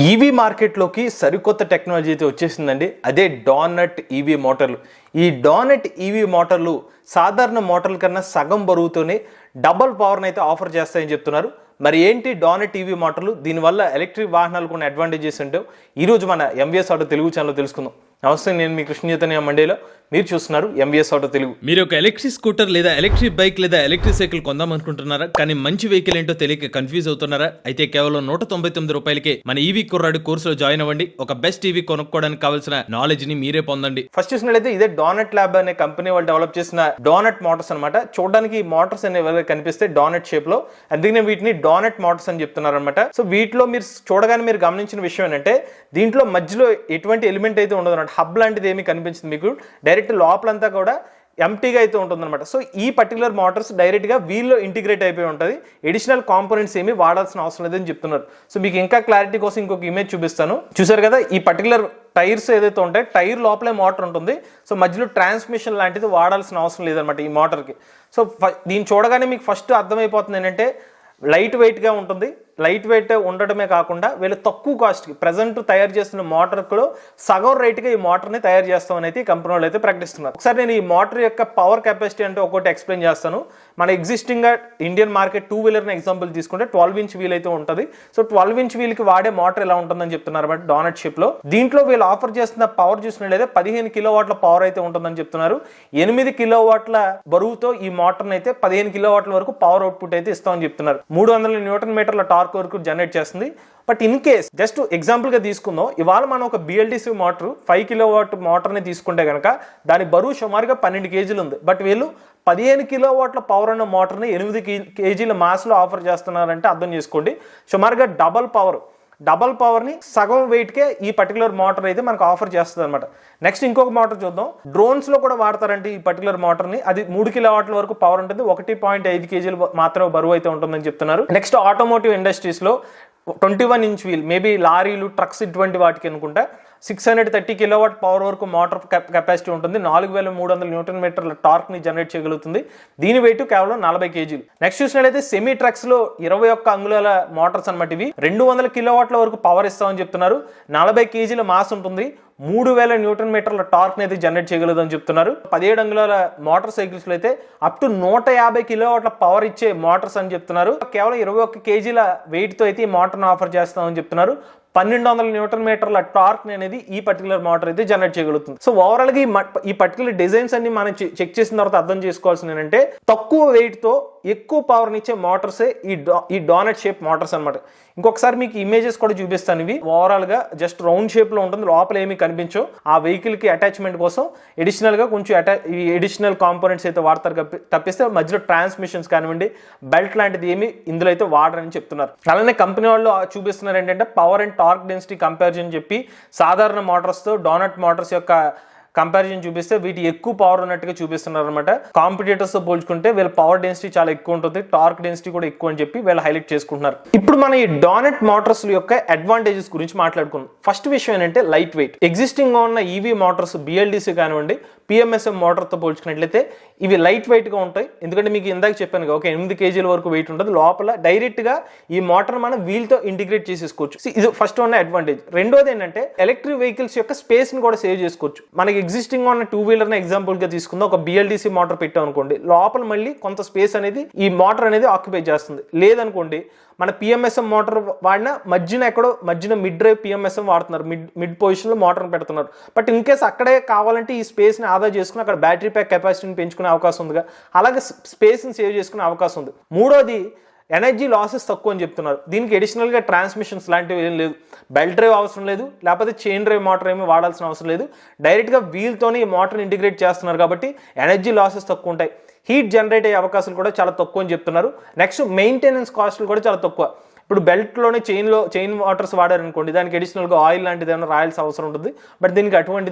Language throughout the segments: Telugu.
ఈవీ మార్కెట్లోకి సరికొత్త టెక్నాలజీ అయితే వచ్చేసిందండి. అదే డానట్ ఈవీ మోటార్లు. ఈ డానట్ ఈవీ మోటార్లు సాధారణ మోటార్ల కన్నా సగం బరువుతోనే డబల్ పవర్ని అయితే ఆఫర్ చేస్తాయని చెప్తున్నారు. మరి ఏంటి డానట్ ఈవీ మోటార్లు, దీనివల్ల ఎలక్ట్రిక్ వాహనాలకు ఉన్న అడ్వాంటేజెస్ ఏంటో ఈరోజు మన ఎంవీఎస్ ఆటో తెలుగు ఛానల్లో తెలుసుకుందాం. నమస్తే, నేను మీ కృష్ణ చైతన్య మండేలో, మీరు చూస్తున్నారు ఎంవీఎస్ ఆటో తెలుగు. మీరు ఒక ఎలక్ట్రిక్ స్కూటర్ లేదా ఎలక్ట్రిక్ బైక్ లేదా ఎలక్ట్రిక్ సైకిల్ కొందాం అనుకుంటున్నారా? కానీ మంచి వెహికల్ ఏంటో తెలియక కన్ఫ్యూజ్ అవుతున్నారా? అయితే కేవలం 199 రూపాయలకే మన ఈవీ కుర్రాడు కోర్సులో జాయిన్ అవ్వండి. ఒక బెస్ట్ ఈవీ కొనుక్కోవడానికి కావాల్సిన నాలెడ్జ్ ని మీరే పొందండి. ఫస్ట్ చూసినట్లయితే ఇదే డానట్ ల్యాబ్ అనే కంపెనీ వాళ్ళు డెవలప్ చేసిన డానట్ మోటార్స్ అనమాట. చూడడానికి ఈ మోటార్స్ అనేవి కనిపిస్తే డానట్ షేప్ లో, అందుకనే వీటిని డానట్ మోటార్స్ అని చెప్తున్నారు అనమాట. సో వీటిలో మీరు చూడగానే మీరు గమనించిన విషయం ఏంటంటే దీంట్లో మధ్యలో ఎటువంటి ఎలిమెంట్ అయితే ఉండదు అనమాట. హబ్ లాంటిది ఏమి కనిపించింది మీకు. డైరెక్ట్ లోపలంతా కూడా ఎంటీగా అయితే ఉంటుందన్నమాట. సో ఈ పర్టికులర్ మోటార్స్ డైరెక్ట్గా వీల్లో ఇంటిగ్రేట్ అయిపోయి ఉంటుంది. ఎడిషనల్ కాంపోనెంట్స్ ఏమి వాడాల్సిన అవసరం లేదని చెప్తున్నారు. సో మీకు ఇంకా క్లారిటీ కోసం ఇంకొక ఇమేజ్ చూపిస్తాను. చూసారు కదా, ఈ పర్టికులర్ టైర్స్ ఏదైతే ఉంటాయి, టైర్ లోపలే మోటార్ ఉంటుంది. సో మధ్యలో ట్రాన్స్మిషన్ లాంటిది వాడాల్సిన అవసరం లేదనమాట ఈ మోటార్కి. సో దీన్ని చూడగానే మీకు ఫస్ట్ అర్థమైపోతుంది ఏంటంటే లైట్ వెయిట్గా ఉంటుంది. లైట్ వెయిట్ ఉండటమే కాకుండా వీళ్ళు తక్కువ కాస్ట్కి ప్రజెంట్ తయారు చేస్తున్న మోటార్లో సగం రేటుగా ఈ మోటార్ని తయారు చేస్తామని అయితే ఈ కంపెనీ వాళ్ళు అయితే ప్రకటిస్తున్నారు. ఒకసారి నేను ఈ మోటార్ యొక్క పవర్ కెపాసిటీ అంటే ఒకటి ఎక్స్ప్లెయిన్ చేస్తాను. మన ఎగ్జిస్టింగ్గా ఇండియన్ మార్కెట్ 2 వీలర్ని ఎగ్జాంపుల్ తీసుకుంటే 12 ఇంచ్ వీల్ అయితే ఉంటుంది. సో 12 ఇంచ్ వీల్కి వాడే మోటార్ ఎలా ఉంటుందని చెప్తున్నారు బట్ డానట్ షిప్లో. దీంట్లో వీళ్ళు ఆఫర్ చేస్తున్న పవర్ చూసినట్లయితే 15 కిలోవాట్ల పవర్ అయితే ఉంటుందని చెప్తున్నారు. 8 కిలోవాట్ల బరువుతో ఈ మోటార్ని అయితే 15 కిలోవాట్ల వరకు పవర్ అవుట్పుట్ అయితే ఇస్తామని చెప్తున్నారు. 300 న్యూటన్ మీటర్ల టార్క్ వరకు జనరేట్ చేస్తుంది. But in case just example గా తీసుకుందాం, ఇవాళ మనం ఒక బిఎల్డిసి మోటార్ 5 కిలోవాట్ మోటార్ని తీసుకుంటే కనుక దాని బరువు సుమారుగా 12 కేజీలు ఉంది. బట్ వీళ్ళు 15 కిలోవాట్ల పవర్ అన్న మోటార్ని 8 కేజీల మాస్లో ఆఫర్ చేస్తున్నారంటే అర్థం చేసుకోండి. సుమారుగా డబల్ పవర్ని సగం వెయిట్కే ఈ పర్టికులర్ మోటార్ అయితే మనకు ఆఫర్ చేస్తుంది అనమాట. నెక్స్ట్ ఇంకొక మోటార్ చూద్దాం. డ్రోన్స్లో కూడా వాడతారంటే ఈ పర్టికులర్ మోటార్ని. అది 3 కిలోవాట్ల వరకు పవర్ ఉంటుంది. 1.5 కేజీలు మాత్రమే బరువు అయితే ఉంటుందని చెప్తున్నారు. నెక్స్ట్ ఆటోమోటివ్ ఇండస్ట్రీస్లో 21 ఇంచ్ వీల్, మేబీ లారీలు, ట్రక్స్ ఇటువంటి వాటికి అనుకుంటా 630 కిలోవాట్ పవర్ వరకు మోటార్ కెపాసిటీ ఉంటుంది. 4300 న్యూటన్ మీటర్ల టార్క్ని జనరేట్ చేయగలుగుతుంది. దీని వెయిట్ కేవలం 40 కేజీలు. నెక్స్ట్ చూసినట్లయితే సెమీ ట్రక్స్లో 21 అంగుళాల మోటార్స్ అనమాట. ఇవి 200 కిలోవాట్ల వరకు పవర్ ఇస్తామని చెప్తున్నారు. 40 కేజీల మాస్ ఉంటుంది. 3000 న్యూటన్ మీటర్ల టార్క్ అయితే జనరేట్ చేయగలదని చెప్తున్నారు. 17 అంగుళాల మోటార్ సైకిల్స్ లో అయితే అప్ టు 150 కిలోవాట్ల పవర్ ఇచ్చే మోటార్స్ అని చెప్తున్నారు. కేవలం 21 కేజీల వెయిట్ తో అయితే ఈ మోటార్ను ఆఫర్ చేస్తామని చెప్తున్నారు. 1200 న్యూటన్ మీటర్ల టార్క్ అనేది ఈ పర్టికులర్ మోటార్ అయితే జనరేట్ చేయగలుగుతుంది. సో ఓవరాల్ గా ఈ పర్టికులర్ డిజైన్స్ అన్ని మనం చెక్ చేసిన తర్వాత అర్థం చేసుకోవాల్సింది ఏంటంటే తక్కువ వెయిట్ తో ఎక్కువ పవర్ ఇచ్చే మోటార్సే ఈ డానట్ షేప్ మోటార్స్ అనమాట. ఇంకొకసారి మీకు ఇమేజెస్ కూడా చూపిస్తాను. ఇవి ఓవరాల్ గా జస్ట్ రౌండ్ షేప్ లో ఉంటుంది. లోపల ఏమి కనిపించవు. ఆ వెహికల్ కి అటాచ్మెంట్ కోసం ఎడిషనల్ గా కొంచెం ఎడిషనల్ కాంపోనెంట్స్ అయితే వాడతారు తప్పిస్తే మధ్యలో ట్రాన్స్మిషన్స్ కానివ్వండి, బెల్ట్ లాంటిది ఏమి ఇందులో అయితే వాడరని చెప్తున్నారు. అలానే కంపెనీ వాళ్ళు చూపిస్తున్నారు ఏంటంటే power and torque density comparison చెప్పి సాధారణ మోటార్స్ తో డానట్ మోటార్స్ యొక్క కంపారిజన్ చూపిస్తే వీటి ఎక్కువ పవర్ ఉన్నట్టుగా చూపిస్తున్నారు అనమాట. కాంపిటేటర్స్ తో పోల్చుకుంటే వీళ్ళ పవర్ డెన్సిటీ చాలా ఎక్కువ ఉంటుంది, టార్క్ డెన్సిటీ కూడా ఎక్కువ అని చెప్పి వీళ్ళు హైలైట్ చేసుకుంటున్నారు. ఇప్పుడు మన ఈ డానట్ మోటార్స్ యొక్క అడ్వాంటేజెస్ గురించి మాట్లాడుకుందాం. ఫస్ట్ విషయం ఏంటంటే లైట్ వెయిట్. ఎగ్జిస్టింగ్ గా ఉన్న ఈవీ మోటార్స్ బిఎల్డిసి కానివ్వండి, పిఎంఎస్ఎం మోటార్తో పోల్చుకున్నట్లయితే ఇవి లైట్ వెయిట్ గా ఉంటాయి. ఎందుకంటే మీకు ఇందాక చెప్పాను కదా, 8 కేజీల వరకు వెయిట్ ఉంటుంది. లోపల డైరెక్ట్ గా ఈ మోటార్ మనం వీల్ తో ఇంటిగ్రేట్ చేసేసుకోవచ్చు. ఇది ఫస్ట్ ఉన్న అడ్వాంటేజ్. రెండోది ఏంటంటే ఎలక్ట్రిక్ వెహికల్స్ యొక్క స్పేస్ ని కూడా సేవ్ చేసుకోవచ్చు. మనకి ఎగ్జిస్టింగ్ ఉన్న 2 వీలర్ ఎగ్జాంపుల్ గా తీసుకుందాం. ఒక బిఎల్డిసి మోటార్ పెట్టాం అనుకోండి, లోపల మళ్ళీ కొంత స్పేస్ అనేది ఈ మోటార్ అనేది ఆక్యుపై చేస్తుంది. లేదనుకోండి మన పిఎంఎస్ఎం మోటార్ వాడిన మధ్యన మిడ్ డ్రైవ్ పిఎంఎస్ఎం వాడుతున్నారు, మిడ్ పొజిషన్లో మోటార్ని పెడుతున్నారు. బట్ ఇన్ కేస్ అక్కడే కావాలంటే ఈ స్పేస్ని ఆదా చేసుకుని అక్కడ బ్యాటరీ ప్యాక్ కెపాసిటీని పెంచుకునే అవకాశం ఉందిగా, అలాగే స్పేస్ని సేవ్ చేసుకునే అవకాశం ఉంది. మూడోది ఎనర్జీ లాసెస్ తక్కువ అని చెప్తున్నారు. దీనికి అడిషనల్గా ట్రాన్స్మిషన్స్ లాంటివి ఏం లేదు, బెల్ట్ డ్రైవ్ అవసరం లేదు, లేకపోతే చైన్ డ్రైవ్ మోటార్ ఏమీ వాడాల్సిన అవసరం లేదు. డైరెక్ట్గా వీల్తోనే ఈ మోటార్ని ఇంటిగ్రేట్ చేస్తున్నారు కాబట్టి ఎనర్జీ లాసెస్ తక్కువ ఉంటాయి. హీట్ జనరేట్ అయ్యే అవకాశాలు కూడా చాలా తక్కువ అని చెప్తున్నారు. నెక్స్ట్ మెయింటెనెన్స్ కాస్ట్లు కూడా చాలా తక్కువ. ఇప్పుడు బెల్ట్లోనే చైన్ వాటర్స్ వాడారనుకోండి, దానికి అడిషనల్గా ఆయిల్ లాంటిది ఏమైనా రాయాల్సిన అవసరం ఉంటుంది. బట్ దీనికి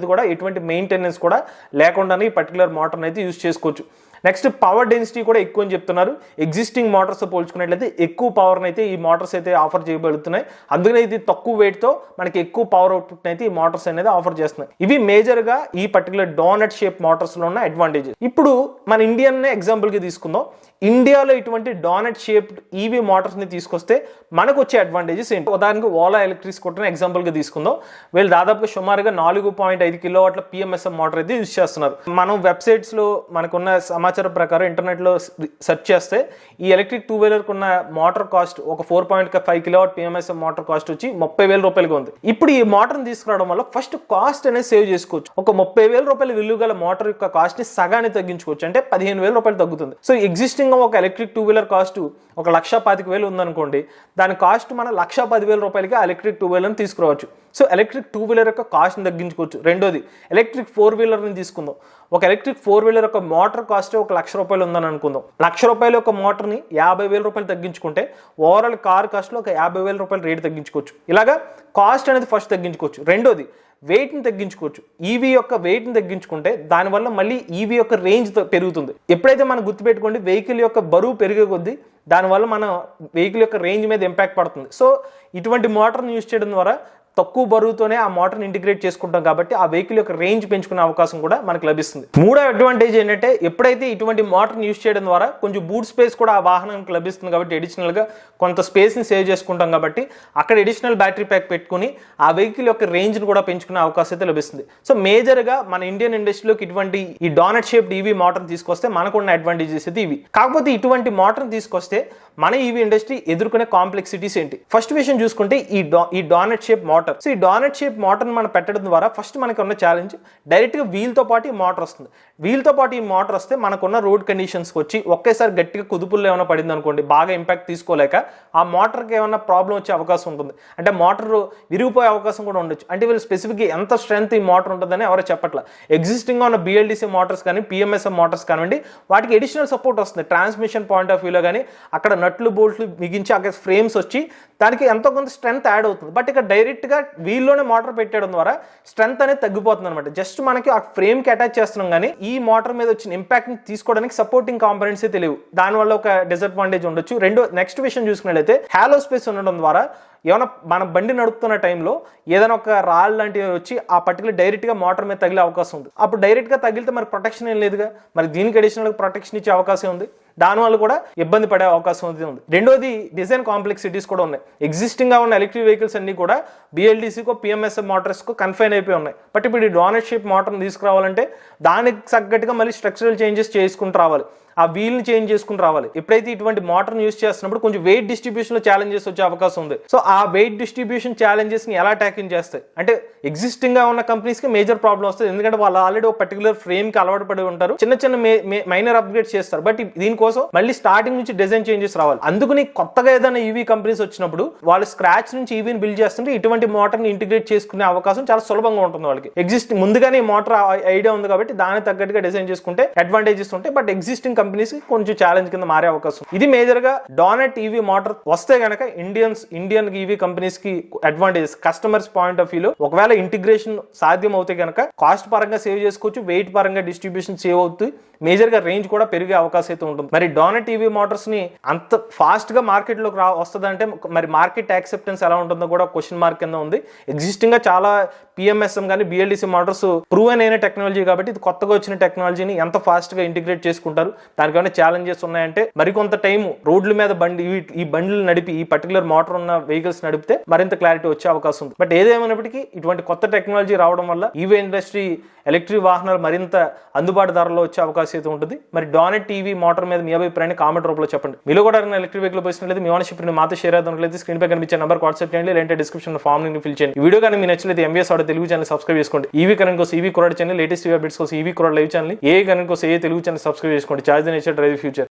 ఎటువంటి మెయింటెనెన్స్ కూడా లేకుండానే ఈ పర్టికులర్ మోటార్ని అయితే యూజ్ చేసుకోవచ్చు. నెక్స్ట్ పవర్ డెన్సిటీ కూడా ఎక్కువ అని చెప్తున్నారు. ఎగ్జిస్టింగ్ మోటార్స్ పోల్చుకున్నట్లయితే ఎక్కువ పవర్ని అయితే ఈ మోటార్స్ అయితే ఆఫర్ చేయబడుతున్నాయి. అందుకనే ఇది తక్కువ వెయిట్తో మనకి ఎక్కువ పవర్ అవుట్పుట్ అయితే ఈ మోటార్స్ అనేది ఆఫర్ చేస్తున్నాయి. ఇవి మేజర్గా ఈ పర్టికులర్ డోనట్ షేప్ మోటార్స్లో ఉన్న అడ్వాంటేజెస్. ఇప్పుడు మన ఇండియన్ ఎగ్జాంపుల్కి తీసుకుందాం. ఇండియాలో ఇటువంటి డోనట్ షేప్డ్ ఈవీ మోటార్స్ని తీసుకొస్తే మనకు వచ్చే అడ్వాంటేజెస్ ఏంటి? ఉదాహరణకు ఓలా ఎలక్ట్రిక్ స్కూటర్ని ఎగ్జాంపుల్గా తీసుకుందాం. వీళ్ళు దాదాపుగా సుమారుగా 4.5 కిలోవాట్ల పిఎంఎస్ఎం మోటార్ అయితే యూజ్ చేస్తున్నారు. మనం వెబ్సైట్స్లో మనకున్న సమాచారం ప్రకారం ఇంటర్నెట్లో సెర్చ్ చేస్తే ఈ ఎలక్ట్రిక్ 2-వీలర్కి ఉన్న మోటార్ కాస్ట్ ఒక 4.5 కిలోవాట్ పిఎంఎస్ఎం మోటార్ కాస్ట్ వచ్చి 30,000 రూపాయలుగా ఉంది. ఇప్పుడు ఈ మోటార్ని తీసుకురావడం వల్ల ఫస్ట్ కాస్ట్ అనేది సేవ్ చేసుకోవచ్చు. ఒక 30,000 రూపాయల విలువ గల మోటార్ యొక్క కాస్ట్ని సగాన్ని తగ్గించుకోవచ్చు, అంటే 15,000 రూపాయలు తగ్గుతుంది. సో ఎగ్జిస్టింగ్ ఒక ఎలక్ట్రిక్ 2-వీలర్ కాస్ట్ 1,25,000 ఉందనుకోండి, దాని కాస్ట్ మన 1,10,000 రూపాయలకి ఎలక్ట్రిక్ 2-వీలర్ని తీసుకురావచ్చు. సో ఎలక్ట్రిక్ 2-వీలర్ యొక్క కాస్ట్ని తగ్గించుకోవచ్చు. రెండోది ఎలక్ట్రిక్ 4-వీలర్ని తీసుకుందాం. ఒక ఎలక్ట్రిక్ 4-వీలర్ యొక్క మోటార్ కాస్ట్ 1,00,000 రూపాయలు ఉందని అనుకుందాం. 1,00,000 రూపాయల యొక్క మోటార్ని 50,000 రూపాయలు తగ్గించుకుంటే ఓవరాల్ కార్ కాస్ట్లో ఒక 50,000 రూపాయలు రేటు తగ్గించుకోవచ్చు. ఇలాగా కాస్ట్ అనేది ఫస్ట్ తగ్గించుకోవచ్చు. రెండోది వెయిట్ని తగ్గించుకోవచ్చు. ఈవీ యొక్క వెయిట్ని తగ్గించుకుంటే దానివల్ల మళ్ళీ ఈవీ యొక్క రేంజ్ పెరుగుతుంది. ఎప్పుడైతే మనం గుర్తుపెట్టుకోండి, వెహికల్ యొక్క బరువు పెరిగే కొద్దీ దానివల్ల మన వెహికల్ యొక్క రేంజ్ మీద ఇంపాక్ట్ పడుతుంది. సో ఇటువంటి మోటార్ని యూజ్ చేయడం ద్వారా తక్కువ బరువుతోనే ఆ మోటార్ని ఇంటిగ్రేట్ చేసుకుంటాం కాబట్టి ఆ వెహికల్ యొక్క రేంజ్ పెంచుకునే అవకాశం కూడా మనకు లభిస్తుంది. మూడో అడ్వాంటేజ్ ఏంటంటే, ఎప్పుడైతే ఇటువంటి మోటార్ని యూజ్ చేయడం ద్వారా కొంచెం బూట్ స్పేస్ కూడా ఆ వాహనానికి లభిస్తుంది కాబట్టి అడిషనల్గా కొంత స్పేస్ని సేవ్ చేసుకుంటాం కాబట్టి అక్కడ అడిషనల్ బ్యాటరీ ప్యాక్ పెట్టుకుని ఆ వెహికల్ యొక్క రేంజ్ని కూడా పెంచుకునే అవకాశం అయితే లభిస్తుంది. సో మేజర్గా మన ఇండియన్ ఇండస్ట్రీలోకి ఇటువంటి ఈ డోనట్ షేప్డ్ ఈవీ మోటార్ తీసుకొస్తే మనకున్న అడ్వాంటేజెస్ అయితే ఇవి. కాకపోతే ఇటువంటి మోటార్ని తీసుకొస్తే మన ఈవీ ఇండస్ట్రీ ఎదుర్కొనే కాంప్లెక్సిటీస్ ఏంటి? ఫస్ట్ విషయం చూసుకుంటే ఈ డోనట్ షేప్ మోటార్. సో ఈ డోనట్ షేప్ మోటార్ని మనం పెట్టడం ద్వారా ఫస్ట్ మనకు ఉన్న ఛాలెంజ్, డైరెక్ట్గా వీల్తో పాటు ఈ మోటార్ వస్తుంది. వీల్తో పాటు ఈ మోటార్ వస్తే మనకున్న రోడ్ కండిషన్స్కి వచ్చి ఒకేసారి గట్టిగా కుదుపుల్లో ఏమైనా పడింది అనుకోండి, బాగా ఇంపాక్ట్ తీసుకోలేక ఆ మోటార్కి ఏమైనా ప్రాబ్లం వచ్చే అవకాశం ఉంటుంది. అంటే మోటార్ విరిగిపోయే అవకాశం కూడా ఉండొచ్చు. అంటే వీళ్ళు స్పెసిఫిక్గా ఎంత స్ట్రెంత్ ఈ మోటార్ ఉంటుందని ఎవరో చెప్పట్లా. ఎగ్జిస్టింగ్గా ఉన్న బిఎల్డిసి మోటార్స్ కానీ పిఎంఎస్ఎం మోటార్స్ కానివ్వండి, వాటికి అడిషనల్ సపోర్ట్ వస్తుంది. ట్రాన్స్మిషన్ పాయింట్ ఆఫ్ వ్యూలో కానీ అక్కడ నట్లు బోల్ట్లు మిగించి అక్కడ ఫ్రేమ్స్ వచ్చి దానికి ఎంతో కొంత స్ట్రెంత్ యాడ్ అవుతుంది. బట్ ఇక్కడ డైరెక్ట్గా వీల్లోనే మోటార్ పెట్టడం ద్వారా స్ట్రెంత్ అనేది తగ్గిపోతుంది అనమాట. జస్ట్ మనకి ఆ ఫ్రేమ్కి అటాచ్ చేస్తున్నాం కానీ ఈ మోటార్ మీద వచ్చిన ఇంపాక్ట్ని తీసుకోవడానికి సపోర్టింగ్ కాంపోనెంట్స్ తెలియవు. దానివల్ల ఒక డిసడ్వాంటేజ్ ఉండొచ్చు. నెక్స్ట్ విషయం చూసుకున్నట్లయితే హాలో స్పేస్ ఉండడం ద్వారా ఏమైనా మన బండి నడుపుతున్న టైంలో ఏదైనా ఒక రాళ్ళు లాంటివి వచ్చి ఆ పర్టికులర్ డైరెక్ట్గా మోటార్ మీద తగిలే అవకాశం ఉంది. అప్పుడు డైరెక్ట్గా తగిలితే మరి ప్రొటెక్షన్ ఏం లేదుగా, మరి దీనికి అడిషనల్గా ప్రొటెక్షన్ ఇచ్చే అవకాశం ఉంది. దానివల్ల కూడా ఇబ్బంది పడే అవకాశం ఉంది. రెండోది డిజైన్ కాంప్లెక్సిటీస్ కూడా ఉన్నాయి. ఎగ్జిస్టింగ్గా ఉన్న ఎలక్ట్రిక్ వెహికల్స్ అన్ని కూడా బిఎల్డిసికో పిఎంఎస్ఎం మోటార్స్కో కన్ఫైన్ అయిపోయి ఉన్నాయి. బట్ ఇప్పుడు ఈ డోనట్ షేప్ మోటార్ని తీసుకురావాలంటే దానికి తగ్గట్టుగా మళ్ళీ స్ట్రక్చరల్ చేంజెస్ చేసుకుంటూ రావాలి, ఆ వీల్ని చేంజ్ చేసుకుని రావాలి. ఎప్పుడైతే ఇటువంటి మోటార్ని యూజ్ చేస్తున్నప్పుడు కొంచెం వెయిట్ డిస్ట్రిబ్యూషన్లో ఛాలెంజెస్ వచ్చే అవకాశం ఉంది. సో ఆ వెయిట్ డిస్ట్రిబ్యూషన్ ఛాలెంజెస్ని ఎలా ట్యాకిల్ చేస్తాయి అంటే, ఎగ్జిస్టింగ్గా ఉన్న కంపెనీస్కి మేజర్ ప్రాబ్లం వస్తుంది. ఎందుకంటే వాళ్ళు ఆల్రెడీ ఒక పర్టికులర్ ఫ్రేమ్కి అలవాటు పడి ఉంటారు, చిన్న చిన్న మైనర్ అప్గ్రేడ్స్ చేస్తారు. బట్ దీనికోసం మళ్ళీ స్టార్టింగ్ నుంచి డిజైన్ చేంజెస్ రావాలి. అందుకని కొత్తగా ఏదైనా ఈవీ కంపెనీస్ వచ్చినప్పుడు వాళ్ళు స్క్రాచ్ నుంచి ఈవీని బిల్డ్ చేస్తుంటే ఇటువంటి మోటార్ని ఇంటిగ్రేట్ చేసుకునే అవకాశం చాలా సులభంగా ఉంటుంది వాళ్ళకి. ముందుగానే ఈ మోటార్ ఐడియా ఉంది కాబట్టి దానికి తగ్గట్టుగా డిజైన్ చేసుకుంటే అడ్వాంటేజెస్ ఉంటాయి. బట్ ఎగ్జిస్టింగ్ కంపెనీస్ కొంచెం ఛాలెంజ్ కింద మారే అవకాశం. ఇది మేజర్ గా డోనట్ ఈవీ మోటార్ వస్తే గనక ఇండియన్ ఈవీ కంపెనీస్ కి అడ్వాంటేజెస్. కస్టమర్స్ పాయింట్ ఆఫ్ వ్యూలో ఒకవేళ ఇంటిగ్రేషన్ సాధ్యం అవుతే గనక కాస్ట్ పరంగా సేవ్ చేసుకోవచ్చు, వెయిట్ పరంగా డిస్ట్రిబ్యూషన్ సేవ్ అవుతుంది, మేజర్ గా రేంజ్ కూడా పెరిగే అవకాశం అయితే ఉంటుంది. మరి డోనట్ ఈవీ మోటార్స్ ని అంత ఫాస్ట్ గా మార్కెట్ లోకి వస్తుందంటే మరి మార్కెట్ యాక్సెప్టెన్స్ ఎలా ఉంటుందో కూడా క్వశ్చన్ మార్క్ కింద ఉంది. ఎగ్జిస్టింగ్ గా చాలా పిఎంఎస్ఎం కానీ బిఎల్డిసి మోటార్స్ ప్రూవెన్ అయిన టెక్నాలజీ కాబట్టి ఇది కొత్తగా వచ్చిన టెక్నాలజీని ఎంత ఫాస్ట్ గా ఇంటిగ్రేట్ చేసుకుంటారు, దానికైనా ఛాలెంజెస్ ఉన్నాయంటే మరికొంత టైం రోడ్ల మీద ఈ బండ్లు నడిపి ఈ పర్టికులర్ మోటార్ ఉన్న వెహికల్స్ నడిపితే మరింత క్లారిటీ వచ్చే అవకాశం ఉంది. బట్ ఏదేమైనప్పటికీ ఇటువంటి కొత్త టెక్నాలజీ రావడం వల్ల ఈవీ ఇండస్ట్రీ ఎలక్ట్రిక్ వాహనాలు మరింత అందుబాటు ధరలో వచ్చే అవకాశం అయితే ఉంటుంది. మరి డోనట్ ఈవీ మోటార్ మీద మీ అభిప్రాయాన్ని కామెంట్ రూపంలో చెప్పండి. మీలో కూడా ఎలక్ట్రిక్ వెహికల్ పోయినట్లయితే మీ ఓనర్షిప్ మాతో షేర్ అవుతున్నట్లయితే స్క్రీన్ పై కనిపించే నెంబర్ వాట్సాప్ చేయండి, లేదంటే డిస్క్రిప్షన్ ఫామ్ ని ఫిల్ చేయండి. ఈ వీడియో కానీ మీ నచ్చినట్లయితే MBS audio Telugu channel subscribe చేసుకోండి. ఈవీ కరెంట్ కోసం ఈవీ కురాడ్ ఛానల్, లేటెస్ట్ అప్డేట్స్ కోసం ఈవీ కురాడ్ లైవ్ ఛానల్, ఏ కరెంట్ కోసం ఏ తెలుగు ఛానల్ సబ్స్క్రైబ్ చేసుకోండి. Charge the nature drive future.